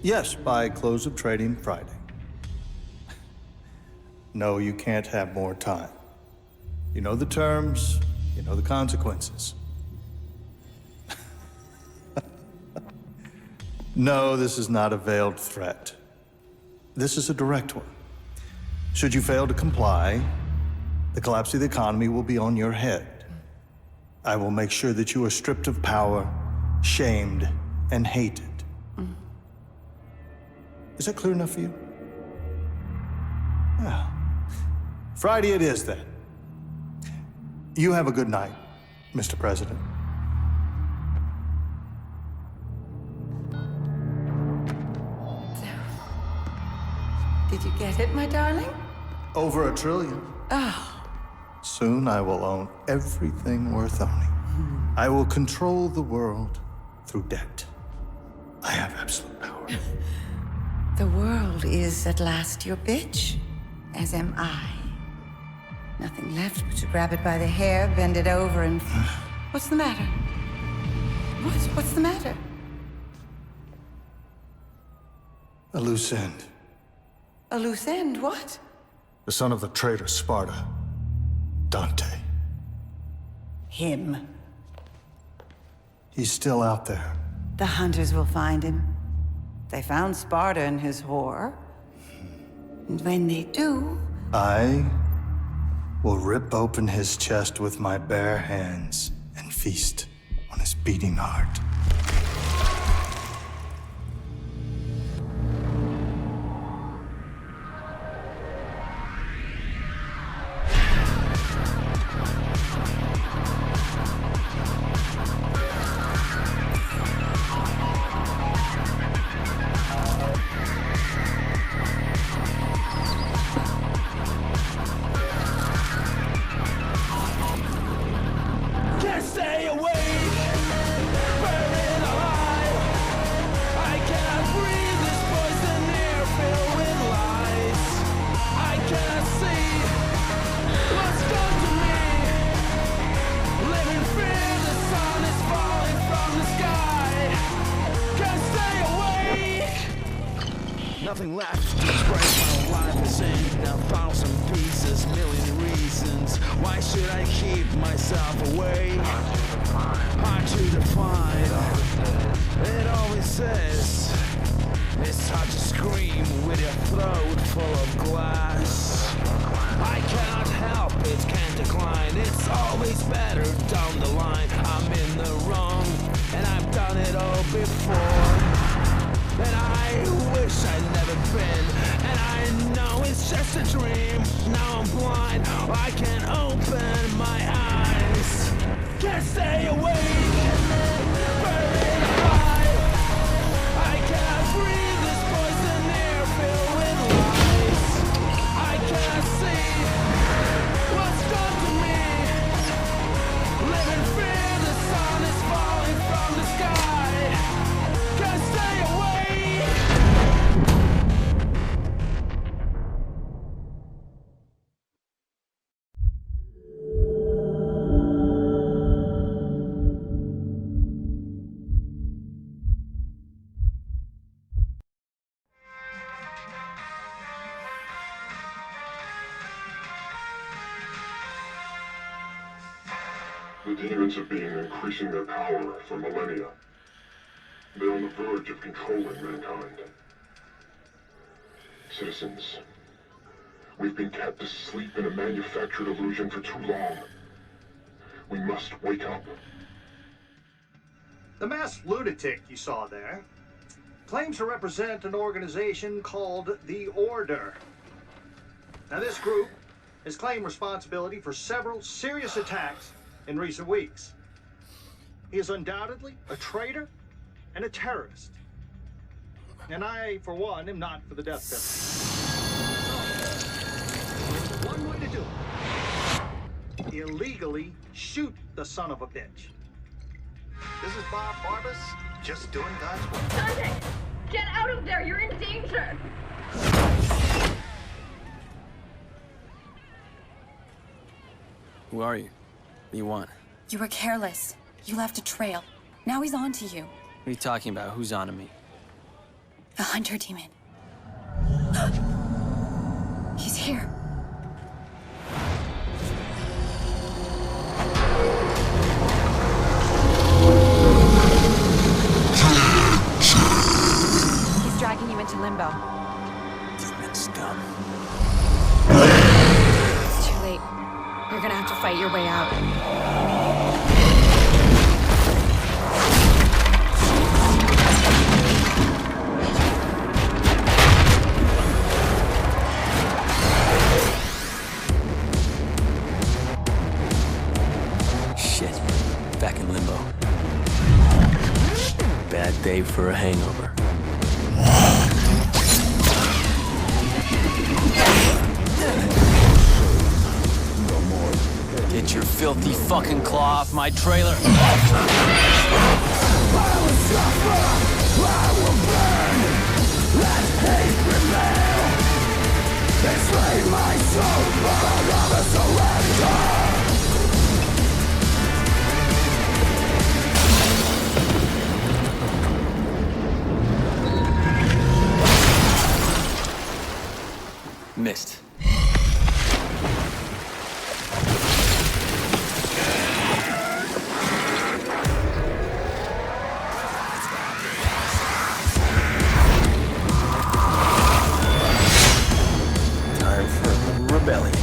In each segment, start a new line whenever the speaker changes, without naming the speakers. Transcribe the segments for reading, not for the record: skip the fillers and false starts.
Yes, by close of trading Friday. No, you can't have more time. You know the terms, you know the consequences. No, this is not a veiled threat. This is a direct one. Should you fail to comply, the collapse of the economy will be on your head. I will make sure that you are stripped of power, shamed, and hated. Is that clear enough for you? Well, Friday it is then. You have a good night, Mr. President.
Did you get it, my darling?
Over $1 trillion.
Oh.
Soon I will own everything worth owning. I will control the world through debt. I have absolute power.
The world is at last your bitch, as am I. Nothing left but to grab it by the hair, bend it over, and... What's the matter? What's the matter?
A loose end.
A loose end, what?
The son of the traitor Sparta. Dante.
Him.
He's still out there.
The hunters will find him. They found Sparta and his whore. And when they do...
I will rip open his chest with my bare hands and feast on his beating heart.
Nothing left to express my life is in 1,000 pieces, million reasons. Why should I keep myself away? Hard to define. It always says it's hard to scream with your throat full of glass. I cannot help it, can't decline. It's always better down the line. I'm in the wrong, and I've done it all before. And I wish I'd never been. And I know it's just a dream. Now I'm blind, I can't open my eyes. Can't stay awake, buried alive. I cannot breathe this poison air filled with lies. I cannot see what's done to me. Live in fear, the sun is falling from the sky. Can't stay awake.
The demons have been increasing their power for millennia. They're on the verge of controlling mankind. Citizens, we've been kept asleep in a manufactured illusion for too long. We must wake up.
The masked lunatic you saw there claims to represent an organization called the Order. Now, this group has claimed responsibility for several serious attacks in recent weeks. He is undoubtedly a traitor and a terrorist. And I, for one, am not for the death penalty. So, one way to do it. Illegally shoot the son of a bitch. This is Bob Barbas, just doing God's work.
Dante! Get out of there! You're in danger!
Who are you? What do you want?
You were careless. You left a trail. Now he's on to you.
What are you talking about? Who's on to me?
The Hunter Demon. He's here. He's dragging you into limbo.
Demon scum.
It's too late. You're gonna have to fight your way out.
Shit. Back in limbo. Bad day for a hangover. Get your filthy fucking claw off my trailer. Missed. Time for rebellion.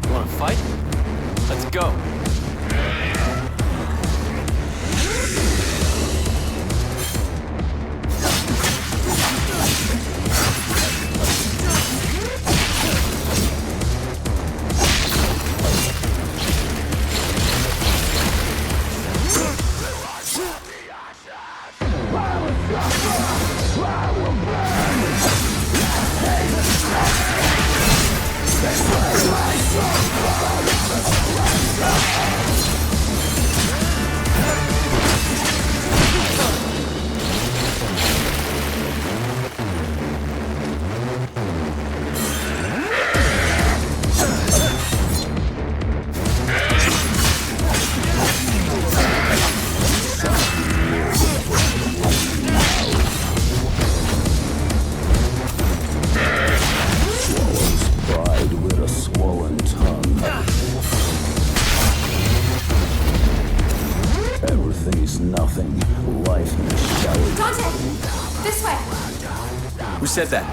You wanna fight? Let's go.
Pride with a swollen tongue. Everything is nothing. Life in a shower.
Dante! This way!
Who said that?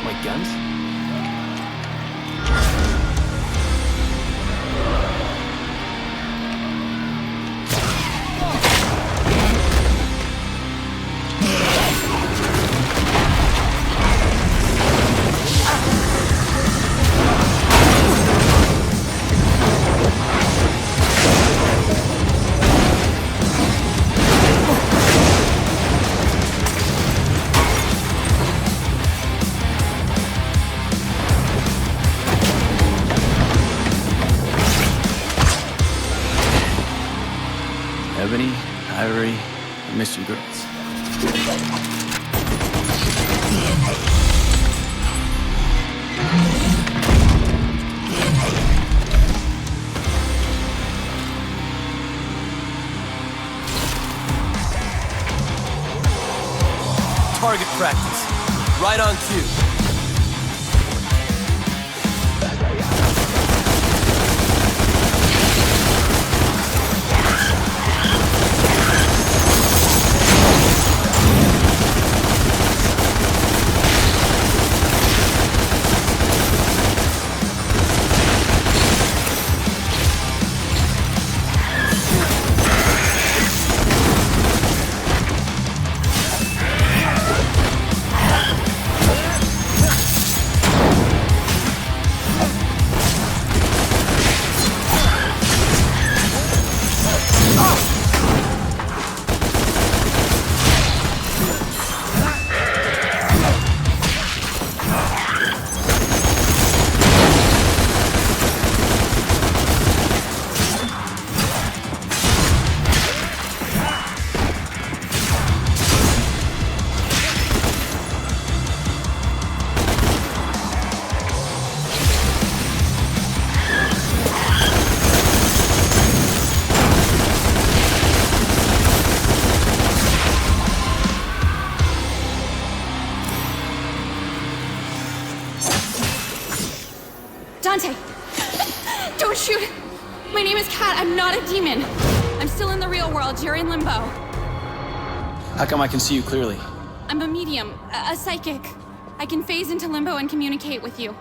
My guns? Ebony, Ivory, I miss you girls. Target practice. Right on cue.
not a demon. I'm still in the real world. You're in limbo.
How come I can see you clearly?
I'm a medium, a psychic. I can phase into limbo and communicate with you.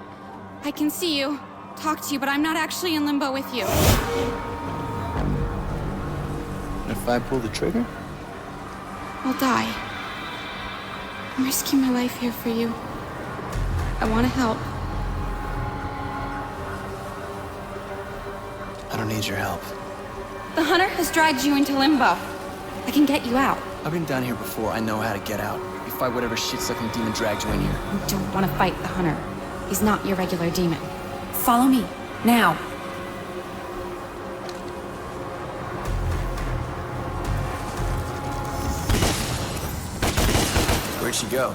I can see you, talk to you, but I'm not actually in limbo with you.
If I pull the trigger?
I'll die. I'm risking my life here for you. I want to help.
I don't need your help.
The hunter has dragged you into limbo. I can get you out.
I've been down here before. I know how to get out. You fight whatever shit-sucking demon dragged you in here.
You don't want to fight the hunter. He's not your regular demon. Follow me, now.
Where'd she go?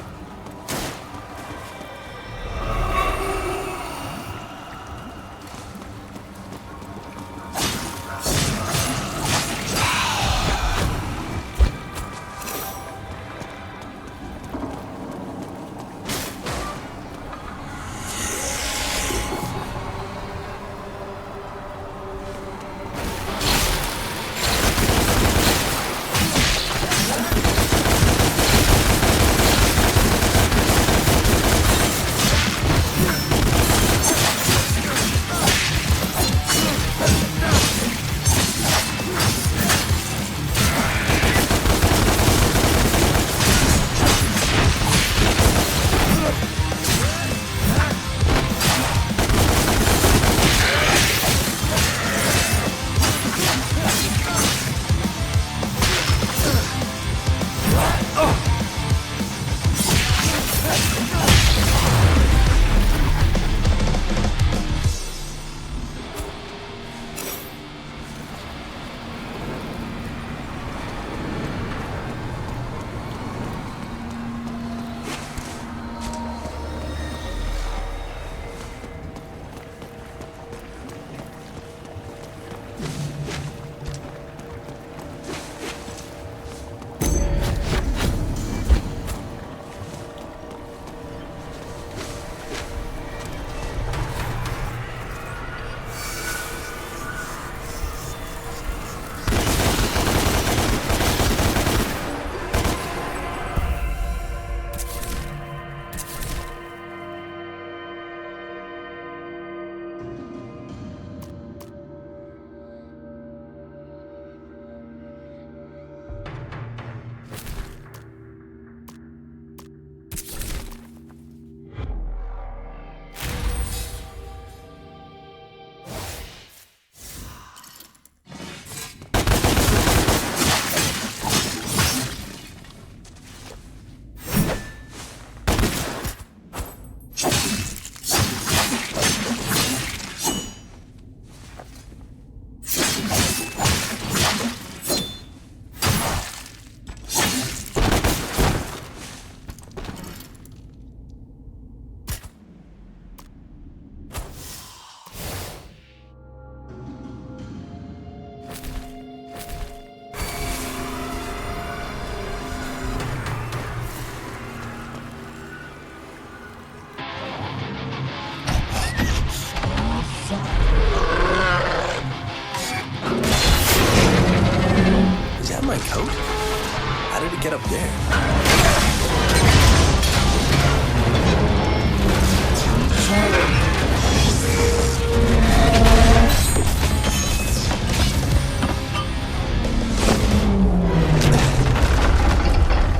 My coat? How did it get up there?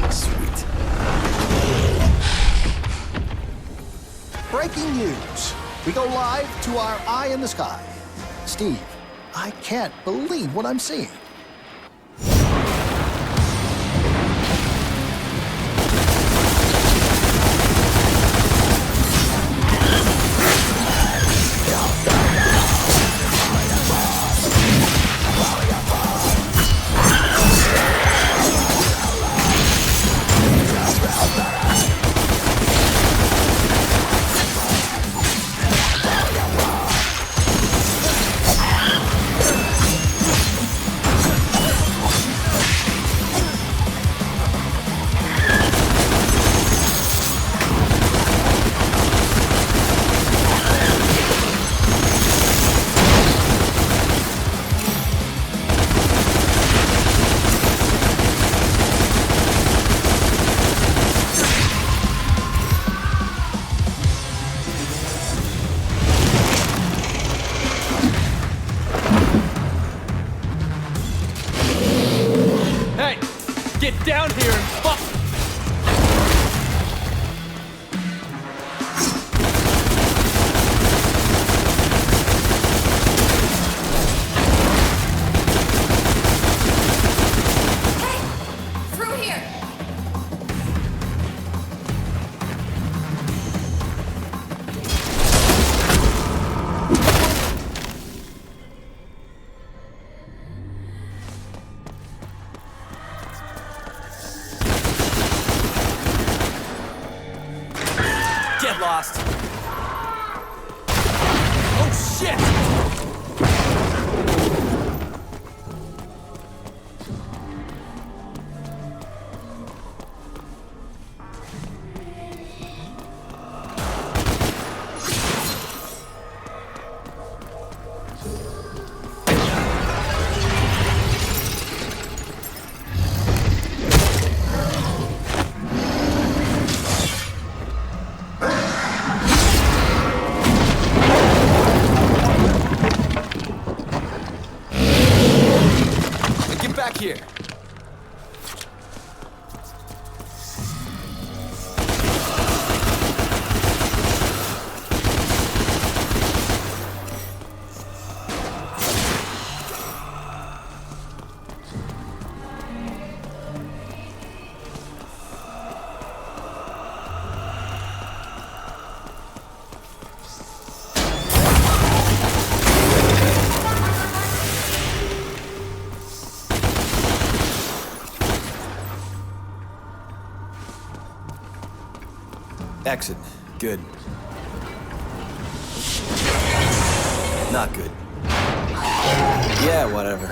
Sweet.
Breaking news. We go live to our eye in the sky. Steve, I can't believe what I'm seeing.
get down here and fuck.
Through here!
Get lost. Oh shit! Get back here. Exit. Good. Not good. Yeah, whatever.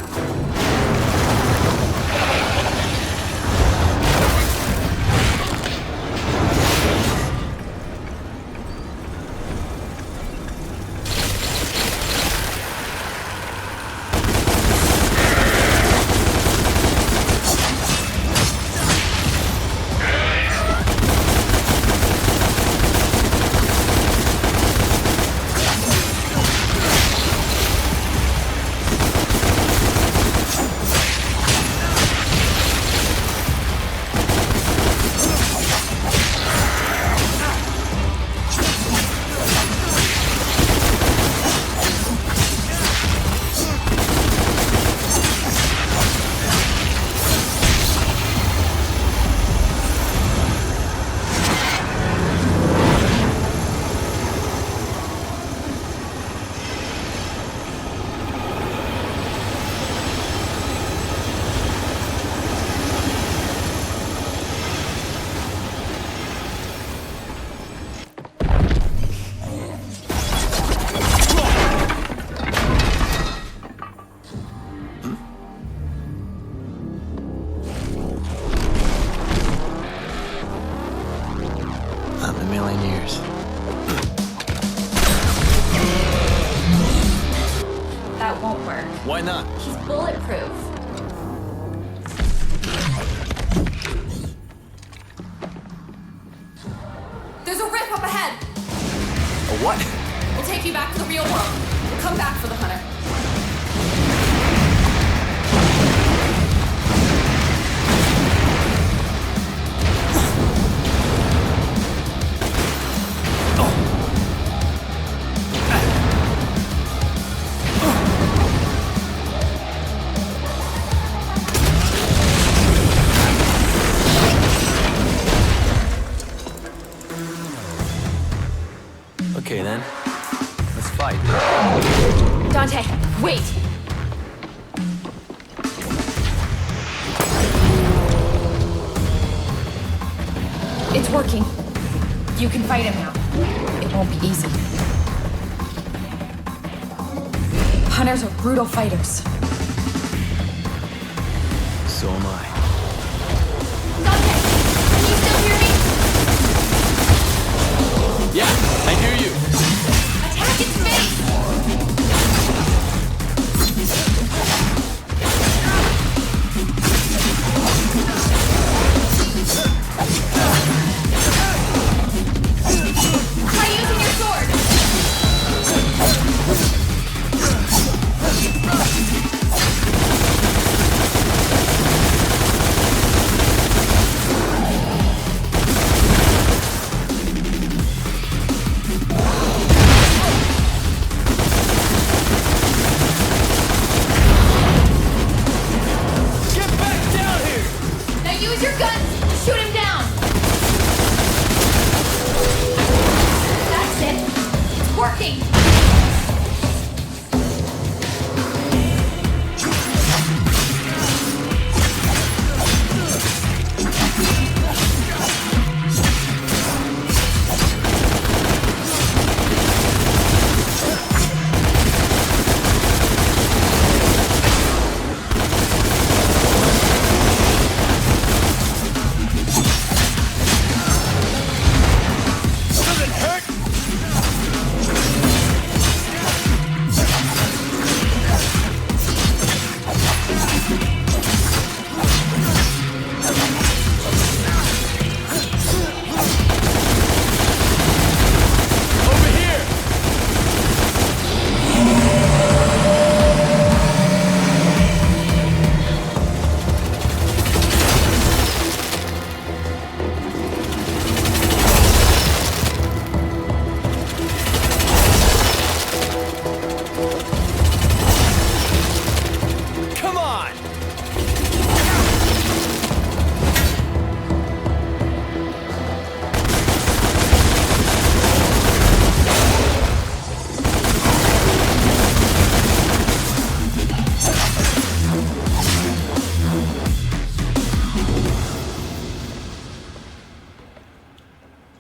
Not in a million years.
That won't work.
Why not?
He's bulletproof.
There's a rip up ahead!
A what?
We'll take you back to the real world. We'll come back for the hunter.
Okay then. Let's fight.
Dante, wait! It's working. You can fight him now. It won't be easy. Hunters are brutal fighters.
So am I.
Dante, can you still hear me?
Yeah, I hear you.
Attack its face! Try using your sword!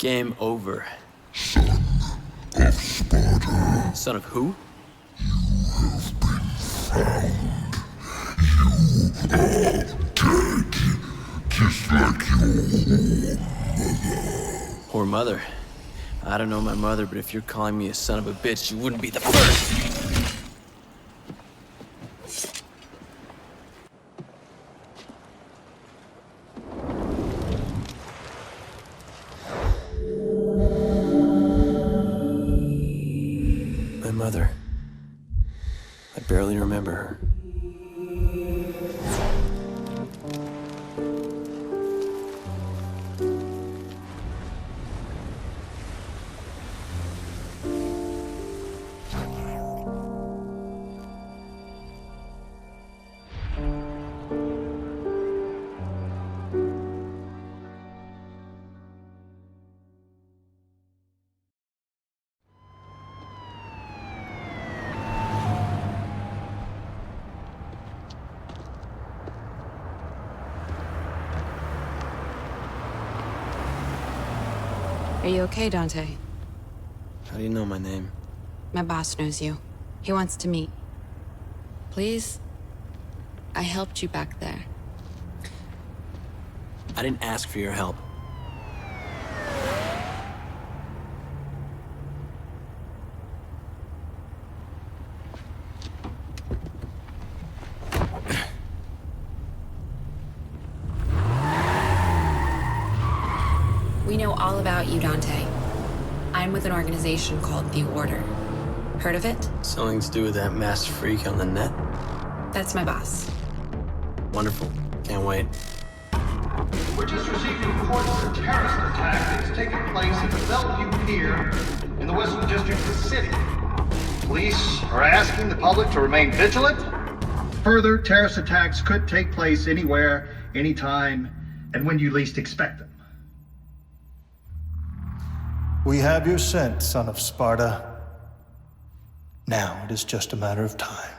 Game over. Son of Sparta. Son of who?
Just like your
Poor mother. I don't know my mother, but if you're calling me a son of a bitch, you wouldn't be the first. My mother. I barely remember her.
Are you okay, Dante?
How do you know my name?
My boss knows you. He wants to meet. Please? I helped you back there.
I didn't ask for your help.
We know all about you, Dante. I'm with an organization called The Order. Heard of it?
Something to do with that masked freak on the net?
That's my boss.
Wonderful. Can't wait.
We're just receiving reports of a terrorist attack that is taking place at the Bellevue Pier in the Western District of the city. Police are asking the public to remain vigilant. Further, terrorist attacks could take place anywhere, anytime, and when you least expect them.
We have your scent, son of Sparta. Now it is just a matter of time.